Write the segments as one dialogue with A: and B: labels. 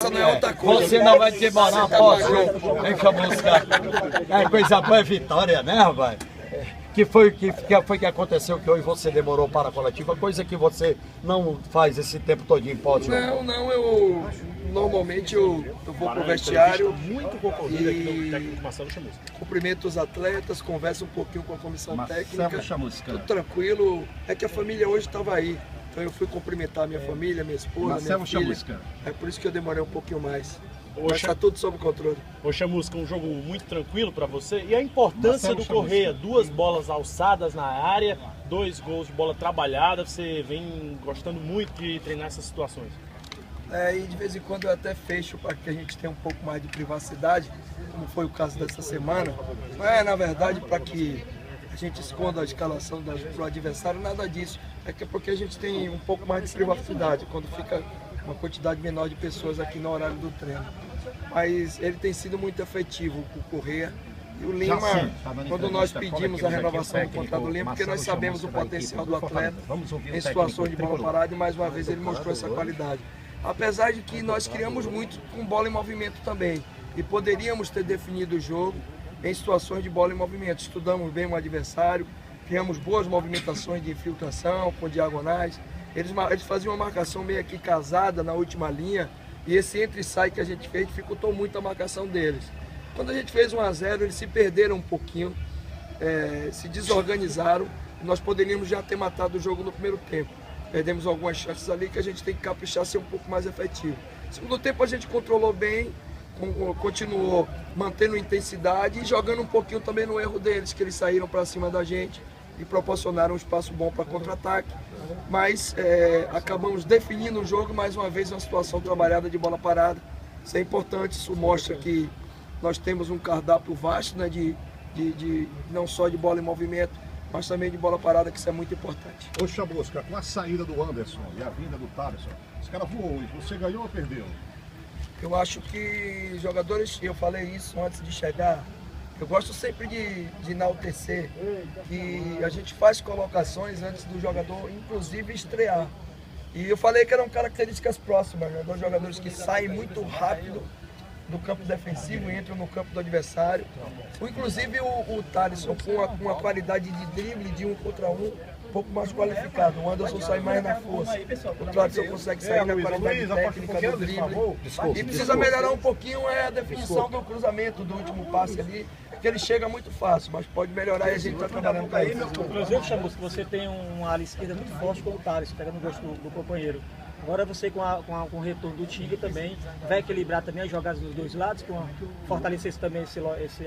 A: Cachaça não é outra coisa.
B: Você não vai demorar após o jogo. Vem cá, música. É coisa boa, é vitória, né, rapaz? Que foi que aconteceu que hoje você demorou para a coletiva, coisa que você não faz esse tempo todinho, pode?
A: Não, eu normalmente eu vou pro vestiário e cumprimento os atletas, converso um pouquinho com a comissão técnica, tudo tranquilo. É que a família hoje estava aí, então eu fui cumprimentar a minha família, minha esposa, minha filha. É por isso que eu demorei um pouquinho mais. Mas está tudo sob controle.
C: Ô Chamusca, um jogo muito tranquilo para você. E a importância do Correia, 2 bolas alçadas na área, 2 gols de bola trabalhada. Você vem gostando muito de treinar essas situações.
A: E de vez em quando eu até fecho para que a gente tenha um pouco mais de privacidade, como foi o caso dessa semana. Não é, na verdade, para que a gente esconda a escalação do adversário, nada disso. É que é porque a gente tem um pouco mais de privacidade, quando fica uma quantidade menor de pessoas aqui no horário do treino. Mas ele tem sido muito efetivo, o Correia. E o Lima, quando nós pedimos a renovação do contrato do Lima, porque nós sabemos o potencial do atleta em situações de bola parada, e mais uma vez ele mostrou essa qualidade. Apesar de que nós criamos muito com bola em movimento também, e poderíamos ter definido o jogo em situações de bola em movimento. Estudamos bem o adversário, criamos boas movimentações de infiltração, com diagonais. Eles faziam uma marcação meio aqui casada na última linha, e esse entra e sai que a gente fez dificultou muito a marcação deles. Quando a gente fez 1 a 0, eles se perderam um pouquinho, se desorganizaram, e nós poderíamos já ter matado o jogo no primeiro tempo. Perdemos algumas chances ali que a gente tem que caprichar, ser um pouco mais efetivo. No segundo tempo a gente controlou bem, continuou mantendo intensidade e jogando um pouquinho também no erro deles, que eles saíram para cima da gente e proporcionaram um espaço bom para contra-ataque. Mas acabamos definindo o jogo, mais uma vez, uma situação trabalhada de bola parada. Isso é importante, isso mostra que nós temos um cardápio vasto, né, não só de bola em movimento, mas também de bola parada, que isso é muito importante.
D: Ô Chamusca, com a saída do Anderson e a vinda do Thaleson, esse cara voou hoje, você ganhou ou perdeu?
A: Eu acho que jogadores, eu falei isso antes de chegar, eu gosto sempre de enaltecer que a gente faz colocações antes do jogador, inclusive, estrear. E eu falei que eram características próximas, né? 2 jogadores que saem muito rápido do campo defensivo e entram no campo do adversário. Inclusive o Thaleson com a qualidade de drible de 1 contra 1, um pouco mais qualificado. O Anderson sai mais na força. O Thaleson consegue sair na qualidade técnica do drible. E precisa melhorar um pouquinho a definição do cruzamento, do último passe ali, que ele chega muito fácil, mas pode melhorar e a gente está trabalhando para isso.
E: Inclusive, Chamusca, você tem uma ala esquerda muito forte com o Thaleson, pegando o gosto do companheiro. Agora você com o retorno do Tinga também vai equilibrar também as jogadas dos 2 lados, fortalecer também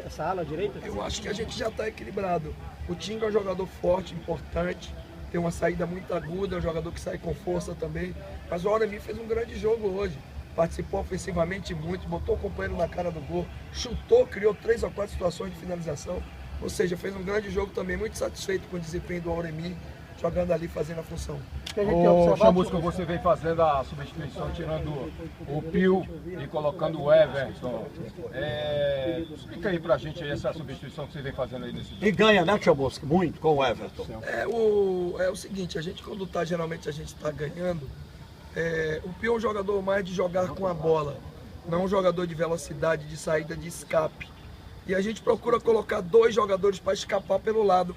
E: essa ala direita?
A: Eu acho que a gente já está equilibrado. O Tinga é um jogador forte, importante, tem uma saída muito aguda, é um jogador que sai com força também. Mas o Auremi fez um grande jogo hoje. Participou ofensivamente muito, botou o companheiro na cara do gol, chutou, criou 3 ou 4 situações de finalização. Ou seja, fez um grande jogo também, muito satisfeito com o desempenho do Auremi, jogando ali, fazendo a função.
F: O Chamusca, você vem fazendo a substituição, tirando o Pio e colocando o Everton. Explica aí pra gente aí essa substituição que você vem fazendo aí nesse jogo.
B: E ganha, né, Chamusca? Muito com o Everton.
A: É o seguinte, a gente quando geralmente a gente está ganhando, o Pio é um jogador mais de jogar com a bola, não um jogador de velocidade, de saída, de escape. E a gente procura colocar 2 jogadores para escapar pelo lado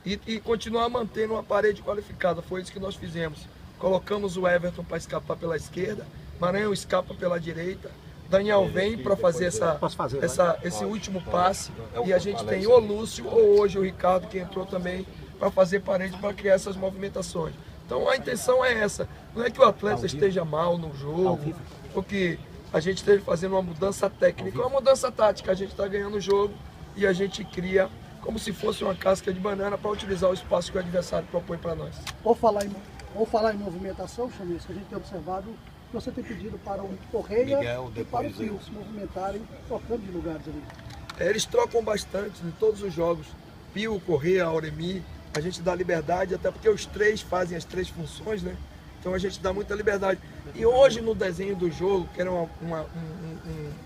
A: e continuar mantendo uma parede qualificada. Foi isso que nós fizemos. Colocamos o Everton para escapar pela esquerda, Maranhão escapa pela direita, Daniel vem para fazer esse último passe, e a gente tem ou Lúcio ou hoje o Ricardo, que entrou também para fazer parede, para criar essas movimentações. Então a intenção é essa, não é que o atleta esteja mal no jogo, porque a gente esteja fazendo uma mudança técnica, uma mudança tática. A gente está ganhando o jogo e a gente cria como se fosse uma casca de banana para utilizar o espaço que o adversário propõe para nós.
G: Ou falar em movimentação, Chamusca, a gente tem observado que você tem pedido para o Correia e para o Pio se movimentarem, trocando de lugares ali.
A: Eles trocam bastante em todos os jogos. Pio, Correia, Auremi, a gente dá liberdade, até porque os 3 fazem as 3 funções, né? Então a gente dá muita liberdade. E hoje no desenho do jogo, que era um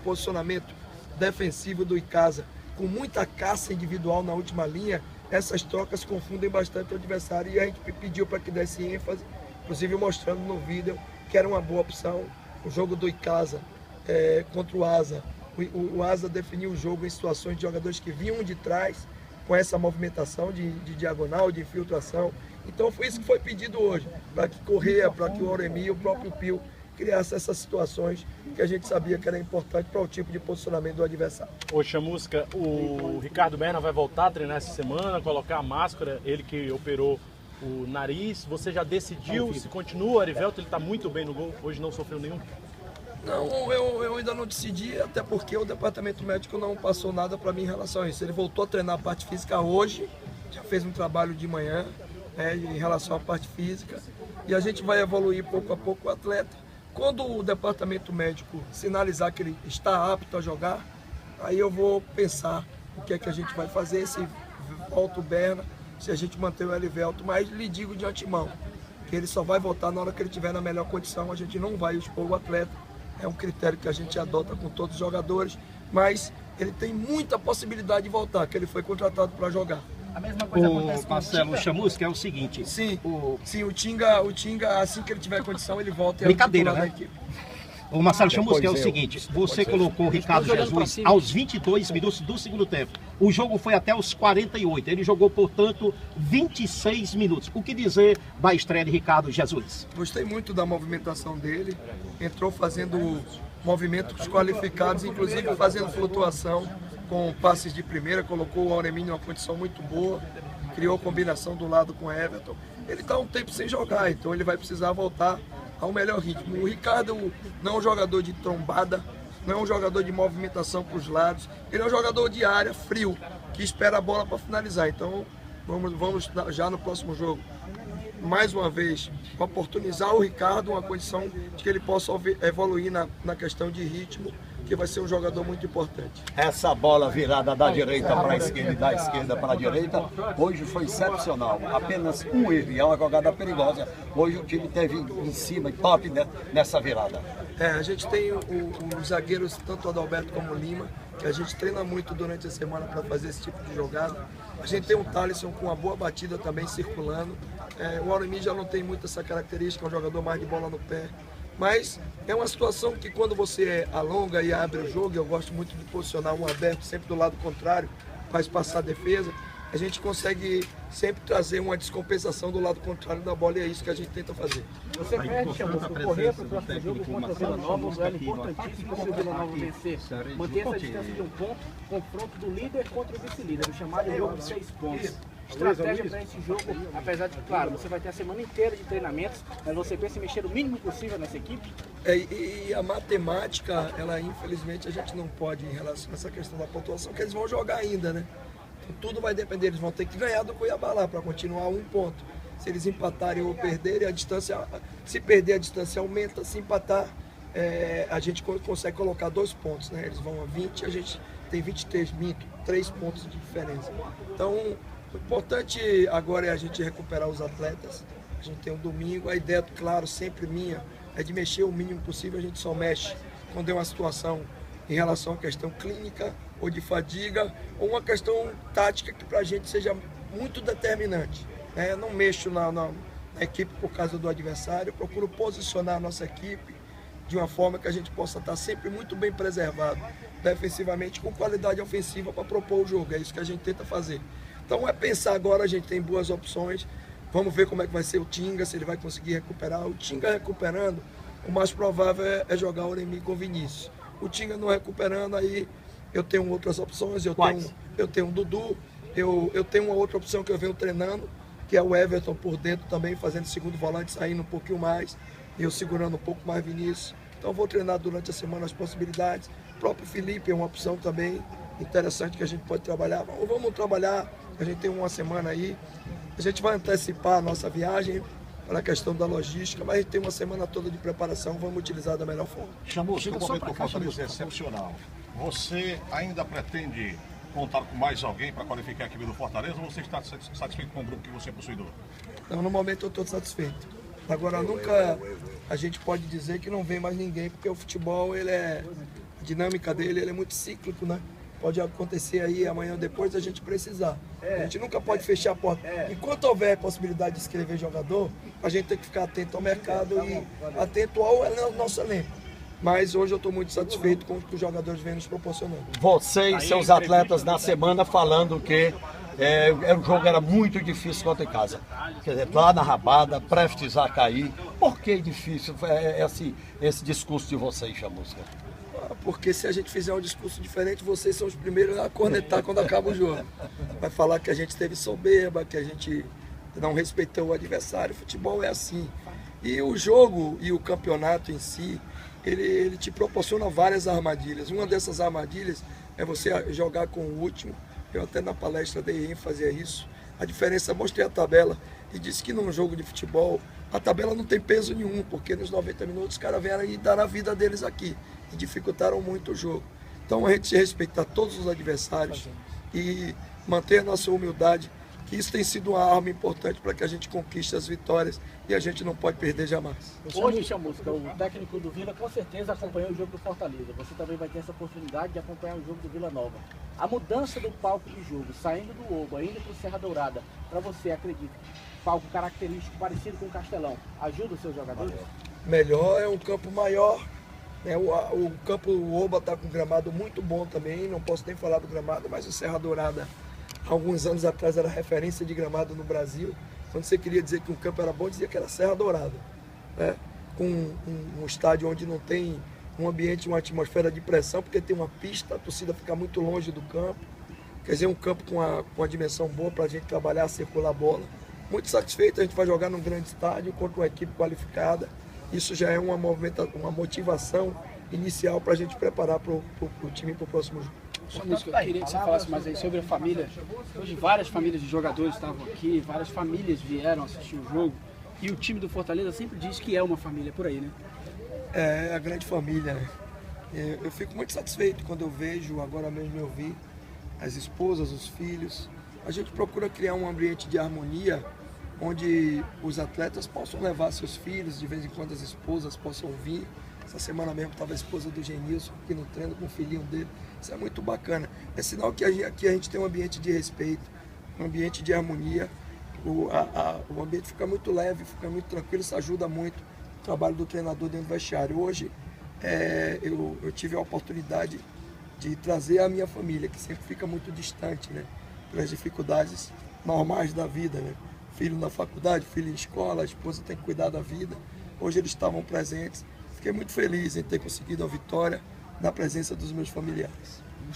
A: posicionamento defensivo do Icasa, com muita caça individual na última linha, essas trocas confundem bastante o adversário, e a gente pediu para que desse ênfase, inclusive mostrando no vídeo que era uma boa opção. O jogo do Icasa contra o Asa. O Asa definiu o jogo em situações de jogadores que vinham de trás com essa movimentação de diagonal, de infiltração. Então foi isso que foi pedido hoje, para que Correia, para que o Auremi e o próprio Pio criassem essas situações que a gente sabia que era importante para o tipo de posicionamento do adversário.
C: Ô Chamusca, o Ricardo Berna vai voltar a treinar essa semana, colocar a máscara, ele que operou o nariz. Você já decidiu se continua? O Arivelto, ele está muito bem no gol, hoje não sofreu nenhum.
A: Não, eu ainda não decidi, até porque o departamento médico não passou nada para mim em relação a isso. Ele voltou a treinar a parte física hoje, já fez um trabalho de manhã em relação à parte física, e a gente vai evoluir pouco a pouco o atleta. Quando o departamento médico sinalizar que ele está apto a jogar, aí eu vou pensar o que é que a gente vai fazer, se volta o Berna, se a gente manter o Arivelto, mas lhe digo de antemão, que ele só vai voltar na hora que ele estiver na melhor condição, a gente não vai expor o atleta. É um critério que a gente adota com todos os jogadores, mas ele tem muita possibilidade de voltar, que ele foi contratado para jogar.
H: A mesma coisa acontece com
I: Marcelo Chamusca, é o seguinte.
A: Sim, o Tinga, assim que ele tiver condição, ele volta e
I: Brincadeira,
A: é o titular
I: né?
A: da equipe.
I: O Marcelo Chamusca, é o seguinte, você colocou o Ricardo Jesus aos 22 minutos do segundo tempo. O jogo foi até os 48, ele jogou, portanto, 26 minutos. O que dizer da estreia de Ricardo Jesus?
A: Gostei muito da movimentação dele, entrou fazendo movimentos qualificados, inclusive fazendo flutuação com passes de primeira, colocou o Auremi numa condição muito boa, criou combinação do lado com o Everton. Ele está um tempo sem jogar, então ele vai precisar voltar ao melhor ritmo. O Ricardo não é um jogador de trombada, não é um jogador de movimentação para os lados, ele é um jogador de área, frio, que espera a bola para finalizar. Então vamos já no próximo jogo, mais uma vez, oportunizar o Ricardo, uma condição de que ele possa evoluir na questão de ritmo, que vai ser um jogador muito importante.
B: Essa bola virada da direita para a esquerda e da esquerda para a direita, hoje foi excepcional. Apenas um erro, e é uma jogada perigosa. Hoje o time teve em cima e top nessa virada.
A: A gente tem os zagueiros, tanto o Adalberto como o Lima, que a gente treina muito durante a semana para fazer esse tipo de jogada. A gente tem um Thalisson com uma boa batida também circulando. O Auremi já não tem muito essa característica, é um jogador mais de bola no pé. Mas é uma situação que quando você alonga e abre o jogo, eu gosto muito de posicionar um aberto sempre do lado contrário, faz passar a defesa, a gente consegue sempre trazer uma descompensação do lado contrário da bola e é isso que a gente tenta fazer.
H: Você fecha o Correia para o próximo jogo contra o Vila Nova, um duelo importantíssimo se o Vila Nova vencer. Manter essa distância de um ponto, confronto do líder contra o vice-líder, o chamado jogo de 6 pontos. Estratégia para esse jogo, apesar de, claro, você vai ter a semana inteira de treinamentos, mas você pensa em mexer o mínimo possível nessa equipe?
A: E a matemática, ela infelizmente a gente não pode, em relação a essa questão da pontuação, que eles vão jogar ainda, né? Então, tudo vai depender, eles vão ter que ganhar do Cuiabá lá para continuar um ponto. Se eles empatarem ou perderem, a distância, se perder a distância aumenta, se empatar, a gente consegue colocar 2 pontos, né? Eles vão a 20, a gente tem 23, 3 pontos de diferença. Então, o importante agora é a gente recuperar os atletas. A gente tem um domingo, a ideia, claro, sempre minha, é de mexer o mínimo possível. A gente só mexe quando é uma situação em relação à questão clínica ou de fadiga, ou uma questão tática que para a gente seja muito determinante. Eu não mexo na equipe por causa do adversário, eu procuro posicionar a nossa equipe de uma forma que a gente possa estar sempre muito bem preservado defensivamente, com qualidade ofensiva para propor o jogo. É isso que a gente tenta fazer. Então é pensar agora, a gente tem boas opções, vamos ver como é que vai ser o Tinga, se ele vai conseguir recuperar. O Tinga recuperando, o mais provável é jogar o Auremi com o Vinícius. O Tinga não recuperando, aí eu tenho outras opções, eu tenho o Dudu, eu tenho uma outra opção que eu venho treinando, que é o Everton por dentro também, fazendo segundo volante, saindo um pouquinho mais, e eu segurando um pouco mais Vinícius. Então vou treinar durante a semana as possibilidades. O próprio Felipe é uma opção também interessante que a gente pode trabalhar. Vamos trabalhar, a gente tem uma semana aí, a gente vai antecipar a nossa viagem para a questão da logística, mas a gente tem uma semana toda de preparação, vamos utilizar da melhor forma.
D: Chamusca, o momento do Fortaleza é excepcional. Você ainda pretende contar com mais alguém para qualificar a equipe do Fortaleza ou você está satisfeito com o grupo que você é possuidor?
A: Não, no momento eu estou satisfeito. Agora, nunca a gente pode dizer que não vem mais ninguém, porque o futebol, a dinâmica dele ele é muito cíclico, né? Pode acontecer aí amanhã ou depois a gente precisar. A gente nunca pode fechar a porta. Enquanto houver possibilidade de inscrever jogador, a gente tem que ficar atento ao mercado e atento ao nosso elenco. Mas hoje eu estou muito satisfeito com o que os jogadores vêm nos proporcionando.
B: Você e seus atletas na semana falando que o jogo era muito difícil contra em casa. Quer dizer, lá na rabada, prestes a cair. Por que difícil esse discurso de vocês, Chamusca?
A: Porque se a gente fizer um discurso diferente, vocês são os primeiros a cornetar quando acaba o jogo. Vai falar que a gente teve soberba, que a gente não respeitou o adversário. Futebol é assim. E o jogo e o campeonato em si, ele te proporciona várias armadilhas. Uma dessas armadilhas é você jogar com o último. Eu até na palestra dei ênfase a isso. A diferença, mostrei a tabela e disse que num jogo de futebol, a tabela não tem peso nenhum, porque nos 90 minutos os caras vieram e dar a vida deles aqui e dificultaram muito o jogo. Então a gente respeitar todos os adversários e manter a nossa humildade, que isso tem sido uma arma importante para que a gente conquiste as vitórias e a gente não pode perder jamais.
H: Hoje, Chamusca, o técnico do Vila com certeza acompanhou o jogo do Fortaleza. Você também vai ter essa oportunidade de acompanhar o jogo do Vila Nova. A mudança do palco de jogo, saindo do Oba, indo para o Serra Dourada, para você, acredita, palco característico parecido com o Castelão, ajuda os seus jogadores?
A: Melhor, é um campo maior. O campo Oba está com um gramado muito bom também, não posso nem falar do gramado, mas o Serra Dourada, alguns anos atrás, era referência de gramado no Brasil. Quando você queria dizer que um campo era bom, dizia que era Serra Dourada. Né? Com um estádio onde não tem um ambiente, uma atmosfera de pressão, porque tem uma pista, a torcida fica muito longe do campo. Quer dizer, um campo com uma dimensão boa para a gente trabalhar, circular a bola. Muito satisfeito, a gente vai jogar num grande estádio contra uma equipe qualificada. Isso já é uma motivação inicial para a gente preparar para o time para o próximo jogo.
H: Chamusca, eu queria que você falasse mais aí sobre a família. Hoje várias famílias de jogadores estavam aqui, várias famílias vieram assistir o jogo. E o time do Fortaleza sempre diz que é uma família por aí, né?
A: É a grande família, né? Eu fico muito satisfeito quando eu vejo, agora mesmo eu vi, as esposas, os filhos. A gente procura criar um ambiente de harmonia onde os atletas possam levar seus filhos, de vez em quando as esposas possam vir. Essa semana mesmo estava a esposa do Genilson aqui no treino com o filhinho dele. Isso é muito bacana. É sinal que aqui a gente tem um ambiente de respeito, um ambiente de harmonia. O ambiente fica muito leve, fica muito tranquilo, isso ajuda muito o trabalho do treinador dentro do vestiário. Hoje eu tive a oportunidade de trazer a minha família, que sempre fica muito distante, né? Pelas dificuldades normais da vida, né? Filho na faculdade, filho em escola, a esposa tem que cuidar da vida. Hoje eles estavam presentes. Fiquei muito feliz em ter conseguido a vitória na presença dos meus familiares.